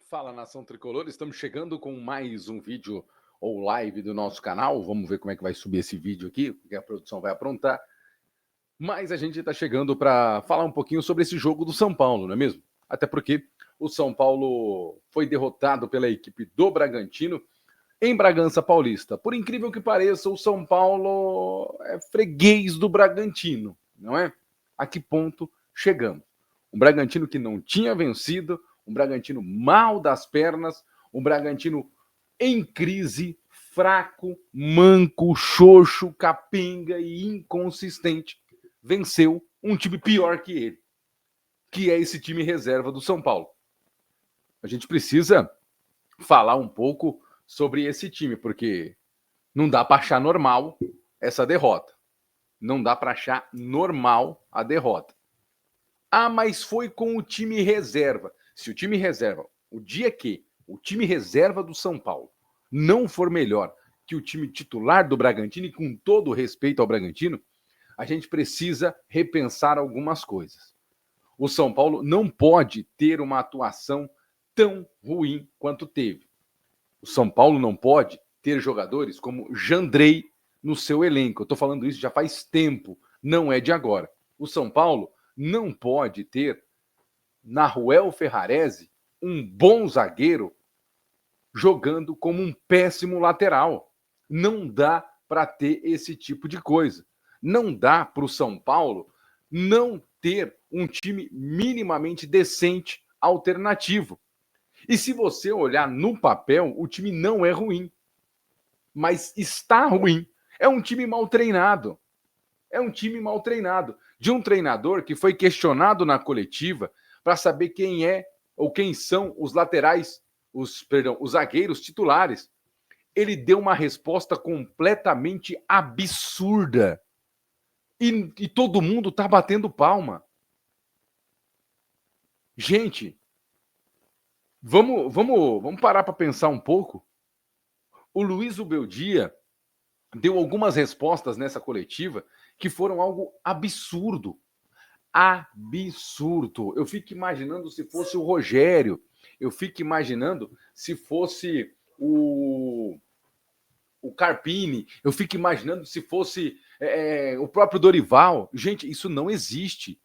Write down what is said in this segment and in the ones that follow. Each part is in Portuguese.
Fala, nação tricolor, estamos chegando com mais um vídeo ou live do nosso canal. Vamos ver como é que vai subir esse vídeo aqui, o que a produção vai aprontar. Mas a gente está chegando para falar um pouquinho sobre esse jogo do São Paulo, não é mesmo? Até porque o São Paulo foi derrotado pela equipe do Bragantino em Bragança Paulista. Por incrível que pareça, o São Paulo é freguês do Bragantino, não é? A que ponto chegamos? Um Bragantino que não tinha vencido, um Bragantino mal das pernas, um Bragantino em crise, fraco, manco, xoxo, capenga e inconsistente, venceu um time pior que ele, que é esse time reserva do São Paulo. A gente precisa falar um pouco sobre esse time, porque não dá para achar normal essa derrota. Não dá para achar normal a derrota. Ah, mas foi com o time reserva. Se o time reserva, o dia que o time reserva do São Paulo não for melhor que o time titular do Bragantino, e com todo o respeito ao Bragantino, a gente precisa repensar algumas coisas. O São Paulo não pode ter uma atuação tão ruim quanto teve. O São Paulo não pode ter jogadores como Jandrei no seu elenco. Eu estou falando isso já faz tempo, não é de agora. O São Paulo não pode ter Nahuel Ferrarese, um bom zagueiro, jogando como um péssimo lateral. Não dá para ter esse tipo de coisa. Não dá para o São Paulo não ter um time minimamente decente, alternativo. E se você olhar no papel, o time não é ruim, mas está ruim. É um time mal treinado. É um time mal treinado. De um treinador que foi questionado na coletiva para saber quem é ou quem são os laterais, os zagueiros titulares. Ele deu uma resposta completamente absurda. E todo mundo está batendo palma. Gente, vamos parar para pensar um pouco. O Luiz Ubeldia deu algumas respostas nessa coletiva que foram algo absurdo. Absurdo. Eu fico imaginando se fosse o Rogério, eu fico imaginando se fosse o Carpini, eu fico imaginando se fosse o próprio Dorival. Gente, isso não existe.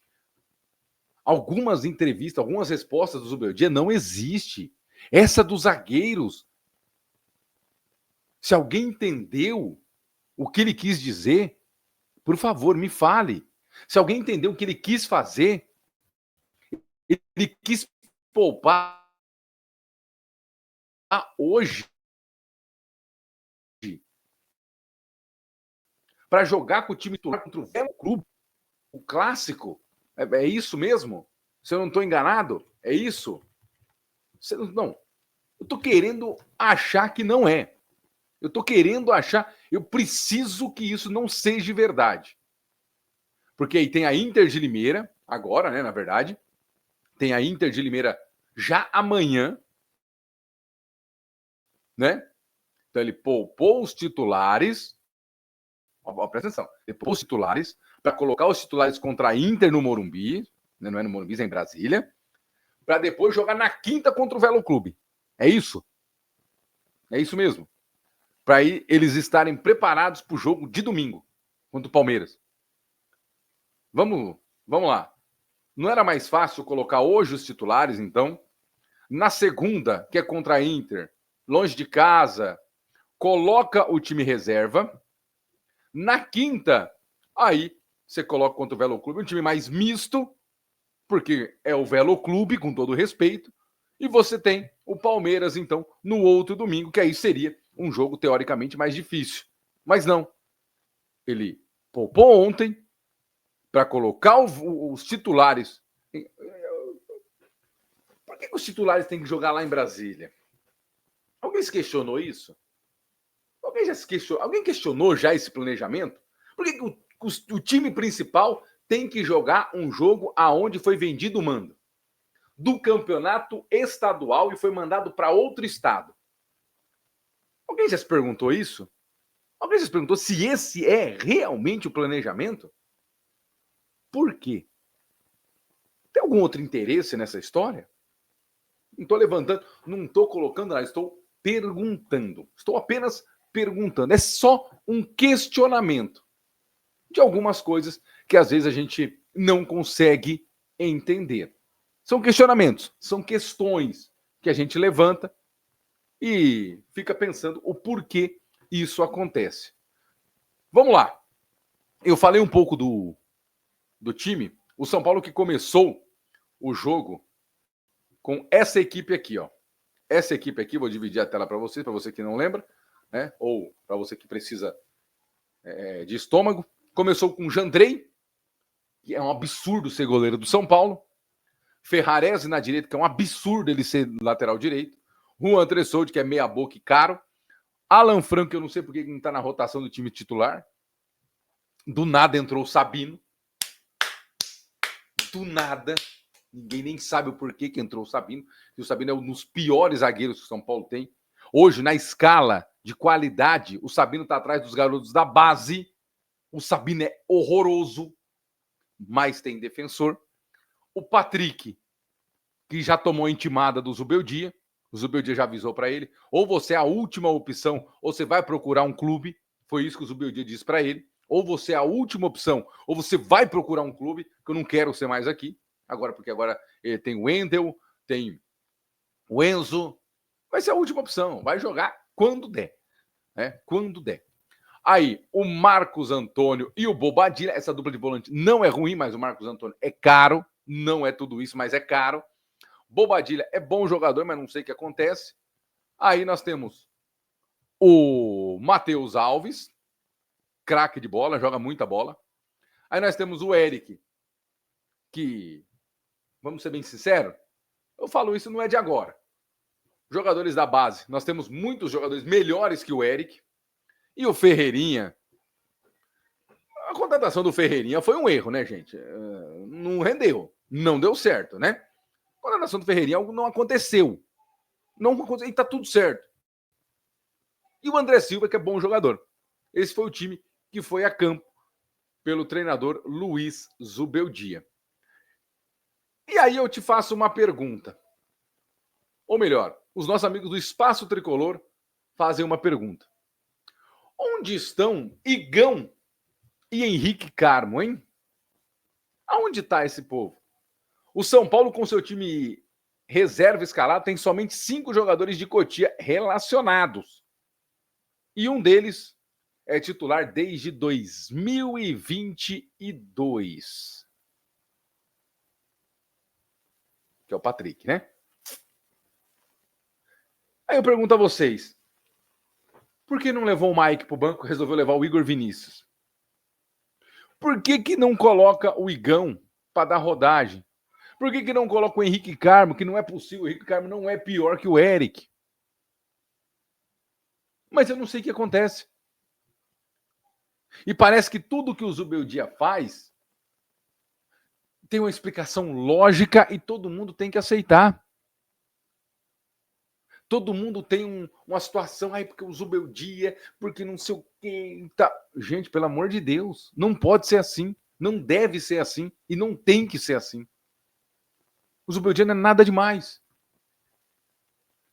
Algumas entrevistas, algumas respostas do Zubeldia não existe. Essa dos zagueiros. Se alguém entendeu o que ele quis dizer, por favor, me fale. Se alguém entendeu o que ele quis fazer, ele quis poupar hoje para jogar com o time titular contra o velho clube, o clássico. É isso mesmo? Se eu não estou enganado, é isso? Não, eu estou querendo achar que não é. Eu estou querendo achar, eu preciso que isso não seja verdade. Porque aí tem a Inter de Limeira, agora, né, na verdade, tem a Inter de Limeira já amanhã, né? Então ele poupou os titulares, presta atenção, ele poupou os titulares para colocar os titulares contra a Inter no Morumbi, né, não é no Morumbi, é em Brasília, para depois jogar na quinta contra o Velo Clube. É isso? É isso mesmo. Para eles estarem preparados para o jogo de domingo contra o Palmeiras. Vamos lá. Não era mais fácil colocar hoje os titulares, então? Na segunda, que é contra a Inter, longe de casa, coloca o time reserva. Na quinta, aí você coloca contra o Velo Clube um time mais misto, porque é o Velo Clube, com todo respeito, e você tem o Palmeiras, então, no outro domingo, que aí seria um jogo teoricamente mais difícil. Mas não. Ele poupou ontem para colocar os titulares. Por que os titulares têm que jogar lá em Brasília? Alguém se questionou isso? Alguém questionou já esse planejamento? Por que o time principal tem que jogar um jogo aonde foi vendido o mando? Do campeonato estadual e foi mandado para outro estado. Alguém já se perguntou isso? Alguém já se perguntou se esse é realmente o planejamento? Por quê? Tem algum outro interesse nessa história? Não estou levantando, não estou colocando nada, estou perguntando. Estou apenas perguntando. É só um questionamento de algumas coisas que às vezes a gente não consegue entender. São questionamentos, são questões que a gente levanta e fica pensando o porquê isso acontece. Vamos lá. Eu falei um pouco do time. O São Paulo que começou o jogo com essa equipe aqui, ó. Essa equipe aqui, vou dividir a tela para você que não lembra, né? Ou para você que precisa de estômago. Começou com Jandrei, que é um absurdo ser goleiro do São Paulo. Ferrarese na direita, que é um absurdo ele ser lateral direito. Juan Tressoldi, que é meia boca e caro. Alan Franco, que eu não sei porque não está na rotação do time titular. Do nada entrou o Sabino. Do nada. Ninguém nem sabe o porquê que entrou o Sabino. E o Sabino é um dos piores zagueiros que o São Paulo tem. Hoje, na escala de qualidade, o Sabino está atrás dos garotos da base. O Sabino é horroroso, mas tem defensor. O Patrick, que já tomou a intimada do Zubeldia. O Zubeldia já avisou para ele. Ou você é a última opção, ou você vai procurar um clube. Foi isso que o Zubeldia disse para ele. Ou você é a última opção, ou você vai procurar um clube, que eu não quero ser mais aqui. Agora, porque agora tem o Wendel, tem o Enzo. Vai ser a última opção. Vai jogar quando der. Né? Quando der. Aí, o Marcos Antônio e o Bobadilha. Essa dupla de volante não é ruim, mas o Marcos Antônio é caro. Não é tudo isso, mas é caro. Bobadilha é bom jogador, mas não sei o que acontece. Aí nós temos o Matheus Alves, craque de bola, joga muita bola. Aí nós temos o Eric, que, vamos ser bem sinceros, eu falo isso não é de agora. Jogadores da base, nós temos muitos jogadores melhores que o Eric. E o Ferreirinha, a contratação do Ferreirinha foi um erro, né, gente? Não rendeu, não deu certo, né? A contratação do Ferreirinha não aconteceu. Não aconteceu, e tá tudo certo. E o André Silva, que é bom jogador. Esse foi o time que foi a campo pelo treinador Luiz Zubeldia. E aí eu te faço uma pergunta. Ou melhor, os nossos amigos do Espaço Tricolor fazem uma pergunta. Onde estão Igão e Henrique Carmo, hein? Aonde está esse povo? O São Paulo, com seu time reserva escalado, tem somente 5 jogadores de Cotia relacionados. E um deles é titular desde 2022. Que é o Patrick, né? Aí eu pergunto a vocês, por que não levou o Mike pro banco e resolveu levar o Igor Vinícius? Por que não coloca o Igão para dar rodagem? Por que não coloca o Henrique Carmo, que não é possível? O Henrique Carmo não é pior que o Eric. Mas eu não sei o que acontece. E parece que tudo que o Zubeldia faz tem uma explicação lógica e todo mundo tem que aceitar. Todo mundo tem uma situação, porque o Zubeldia, porque não sei o quê. Tá. Gente, pelo amor de Deus, não pode ser assim, não deve ser assim e não tem que ser assim. O Zubeldia não é nada demais.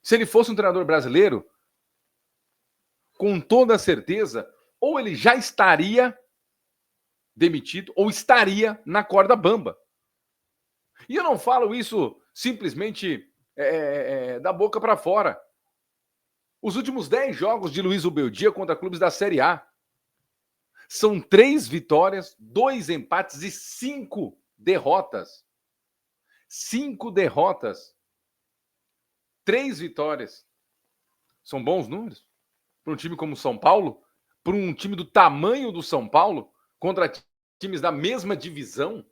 Se ele fosse um treinador brasileiro, com toda certeza, ou ele já estaria demitido ou estaria na corda bamba. E eu não falo isso simplesmente da boca para fora. Os últimos 10 jogos de Luiz Zubeldia contra clubes da Série A são 3 vitórias, 2 empates e 5 derrotas. 5 derrotas. 3 vitórias. São bons números? Para um time como o São Paulo? Para um time do tamanho do São Paulo? Contra times da mesma divisão?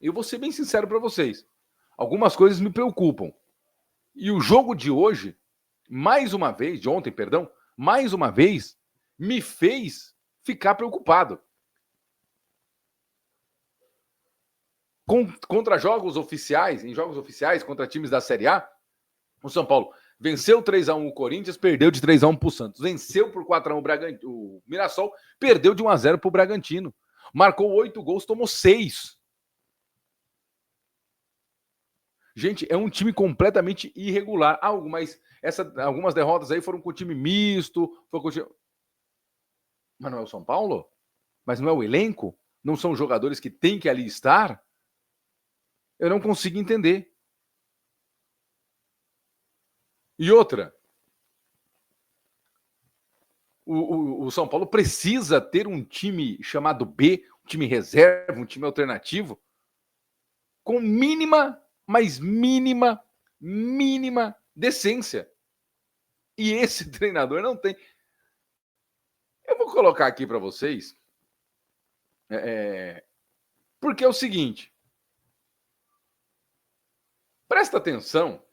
Eu vou ser bem sincero para vocês. Algumas coisas me preocupam. E o jogo de hoje, mais uma vez, de ontem, perdão, mais uma vez, me fez ficar preocupado. Contra jogos oficiais, em jogos oficiais, contra times da Série A, o São Paulo venceu 3-1 o Corinthians, perdeu de 3-1 para o Santos. Venceu por 4-1 o Mirassol, perdeu de 1-0 para o Bragantino. Marcou 8 gols, tomou 6. Gente, é um time completamente irregular. Algumas derrotas aí foram com o time misto, foi com o time... Mas não é o São Paulo? Mas não é o elenco? Não são os jogadores que têm que ali estar? Eu não consigo entender. E outra, o São Paulo precisa ter um time chamado B, um time reserva, um time alternativo, com mínima, mas mínima decência. E esse treinador não tem. Eu vou colocar aqui para vocês, porque é o seguinte, presta atenção,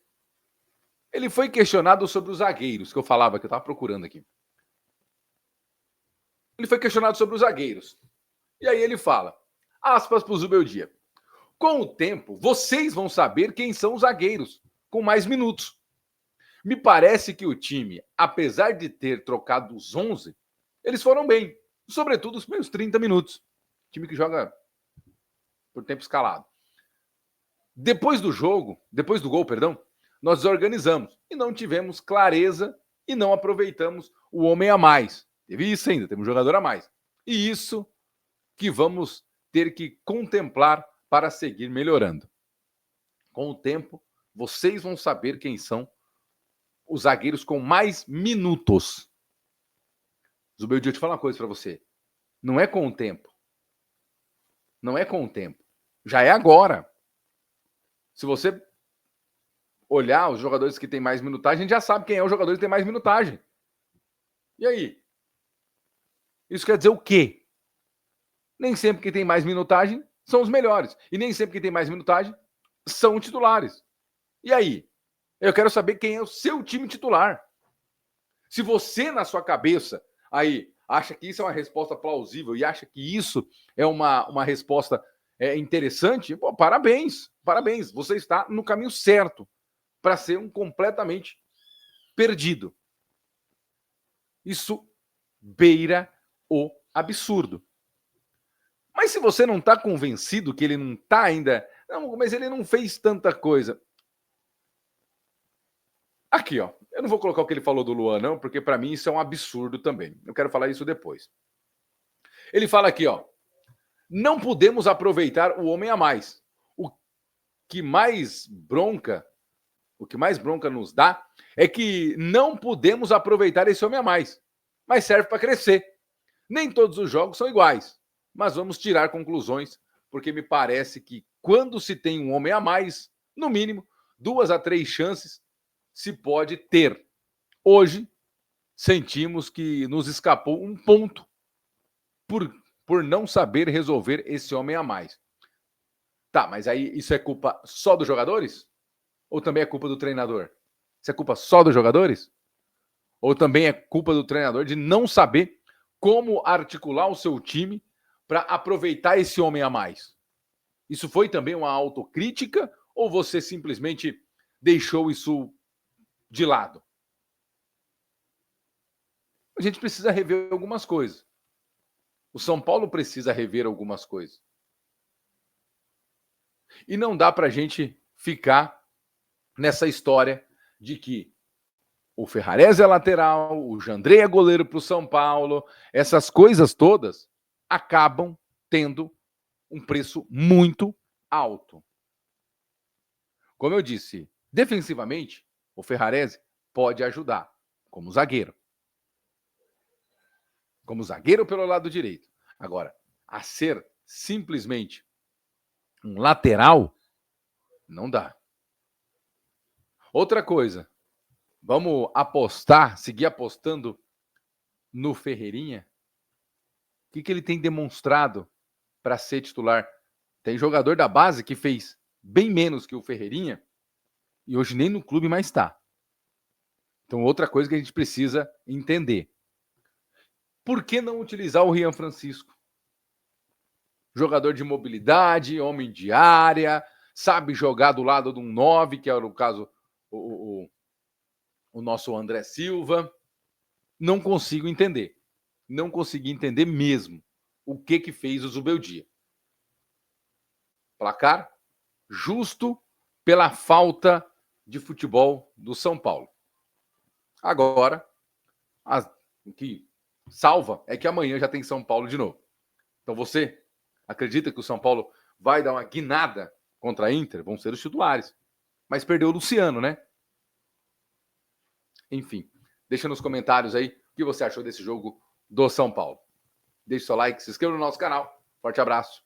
ele foi questionado sobre os zagueiros, que eu falava, que eu estava procurando aqui. Ele foi questionado sobre os zagueiros. E aí ele fala, aspas para o Zubeldia, com o tempo, vocês vão saber quem são os zagueiros, com mais minutos. Me parece que o time, apesar de ter trocado os 11, eles foram bem, sobretudo os primeiros 30 minutos. Time que joga por tempo escalado. Depois do gol, nós organizamos e não tivemos clareza e não aproveitamos o homem a mais. Teve isso ainda, temos um jogador a mais. E isso que vamos ter que contemplar para seguir melhorando. Com o tempo, vocês vão saber quem são os zagueiros com mais minutos. Zubeldia, eu te falar uma coisa para você. Não é com o tempo. Não é com o tempo. Já é agora. Se você olhar os jogadores que têm mais minutagem, a gente já sabe quem é o jogador que tem mais minutagem. E aí? Isso quer dizer o quê? Nem sempre que tem mais minutagem são os melhores. E nem sempre que tem mais minutagem são os titulares. E aí? Eu quero saber quem é o seu time titular. Se você, na sua cabeça, aí acha que isso é uma resposta plausível e acha que isso é uma resposta interessante, pô, parabéns. Parabéns. Você está no caminho certo para ser um completamente perdido. Isso beira o absurdo. Mas se você não está convencido que ele não está ainda... Não, mas ele não fez tanta coisa. Aqui, ó. Eu não vou colocar o que ele falou do Luan, não, porque para mim isso é um absurdo também. Eu quero falar isso depois. Ele fala aqui, ó. Não podemos aproveitar o homem a mais. O que mais bronca nos dá é que não podemos aproveitar esse homem a mais. Mas serve para crescer. Nem todos os jogos são iguais. Mas vamos tirar conclusões, porque me parece que quando se tem um homem a mais, no mínimo, 2 a 3 chances se pode ter. Hoje, sentimos que nos escapou um ponto por não saber resolver esse homem a mais. Tá, mas aí isso é culpa só dos jogadores? Ou também é culpa do treinador? Isso é culpa só dos jogadores? Ou também é culpa do treinador de não saber como articular o seu time para aproveitar esse homem a mais? Isso foi também uma autocrítica ou você simplesmente deixou isso de lado? A gente precisa rever algumas coisas. O São Paulo precisa rever algumas coisas. E não dá para a gente ficar nessa história de que o Ferrarese é lateral, o Jandrei é goleiro para o São Paulo. Essas coisas todas acabam tendo um preço muito alto. Como eu disse, defensivamente, o Ferrarese pode ajudar como zagueiro. Como zagueiro pelo lado direito. Agora, a ser simplesmente um lateral, não dá. Outra coisa, vamos apostar, seguir apostando no Ferreirinha? O que ele tem demonstrado para ser titular? Tem jogador da base que fez bem menos que o Ferreirinha e hoje nem no clube mais está. Então, outra coisa que a gente precisa entender. Por que não utilizar o Rian Francisco? Jogador de mobilidade, homem de área, sabe jogar do lado de um 9, que era o caso o nosso André Silva. Não consigo entender. Não consegui entender mesmo o que fez o Zubeldia. Placar justo pela falta de futebol do São Paulo. Agora, o que salva é que amanhã já tem São Paulo de novo. Então você acredita que o São Paulo vai dar uma guinada contra a Inter? Vão ser os titulares. Mas perdeu o Luciano, né? Enfim, deixa nos comentários aí o que você achou desse jogo do São Paulo. Deixe seu like, se inscreva no nosso canal. Forte abraço